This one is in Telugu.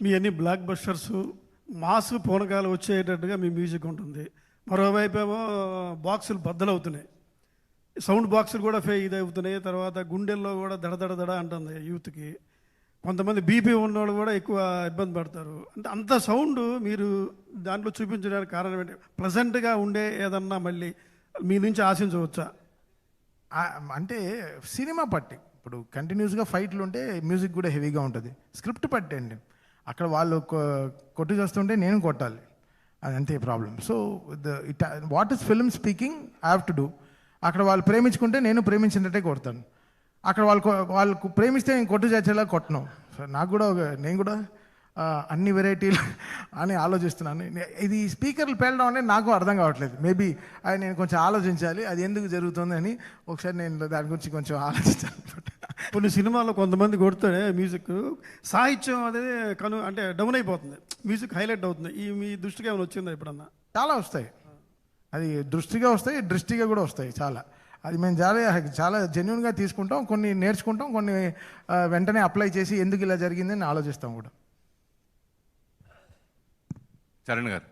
మీ అన్ని బ్లాక్ బస్టర్స్ మాస్ పూనకాలు వచ్చేటట్టుగా మీ మ్యూజిక్ ఉంటుంది. మరోవైపు ఏమో బాక్సులు బద్దలవుతున్నాయి, సౌండ్ బాక్సులు కూడా ఇది అవుతున్నాయి. తర్వాత గుండెల్లో కూడా దడ అంటుంది యూత్కి. కొంతమంది బీపీ ఉన్నవాళ్ళు కూడా ఎక్కువ ఇబ్బంది పడతారు. అంటే అంత సౌండ్ మీరు దాంట్లో చూపించడానికి కారణం ఏంటి? ప్లజెంట్గా ఉండే ఏదన్నా మళ్ళీ మీ నుంచి ఆశించవచ్చా? అంటే సినిమా పట్టి ఇప్పుడు కంటిన్యూస్గా ఫైట్లు ఉంటే మ్యూజిక్ కూడా హెవీగా ఉంటుంది. స్క్రిప్ట్ పట్టండి, అక్కడ వాళ్ళు కొట్టి చేస్తుంటే నేను కొట్టాలి, అది అంతే problem. So what is film speaking I have to do. అక్కడ వాళ్ళు ప్రేమించుకుంటే నేను ప్రేమించినట్టే కొడతాను. అక్కడ వాళ్ళకు ప్రేమిస్తే నేను కొట్టు చేసేలా కొట్టను. సో నాకు కూడా నేను కూడా అన్ని వెరైటీలు అని ఆలోచిస్తున్నాను. ఇది స్పీకర్లు పేలడం అనేది నాకు అర్థం కావట్లేదు. మేబీ అది నేను కొంచెం ఆలోచించాలి, అది ఎందుకు జరుగుతుంది అని ఒకసారి నేను దాని గురించి కొంచెం ఆలోచించాలి. కొన్ని సినిమాల్లో కొంతమంది కొడితే మ్యూజిక్ సాహిత్యం అదే అంటే డౌన్ అయిపోతుంది, మ్యూజిక్ హైలైట్ అవుతుంది. ఈ మీ దృష్టికి ఏమైనా వచ్చిందా ఎప్పుడన్నా? చాలా వస్తాయి, అది దృష్టిగా వస్తాయి, దృష్టిగా కూడా వస్తాయి చాలా. అది మేము చాలా జెన్యున్గా తీసుకుంటాం, కొన్ని నేర్చుకుంటాం, కొన్ని వెంటనే అప్లై చేసి ఎందుకు ఇలా జరిగిందని ఆలోచిస్తాం కూడా. చరణ్ గారు.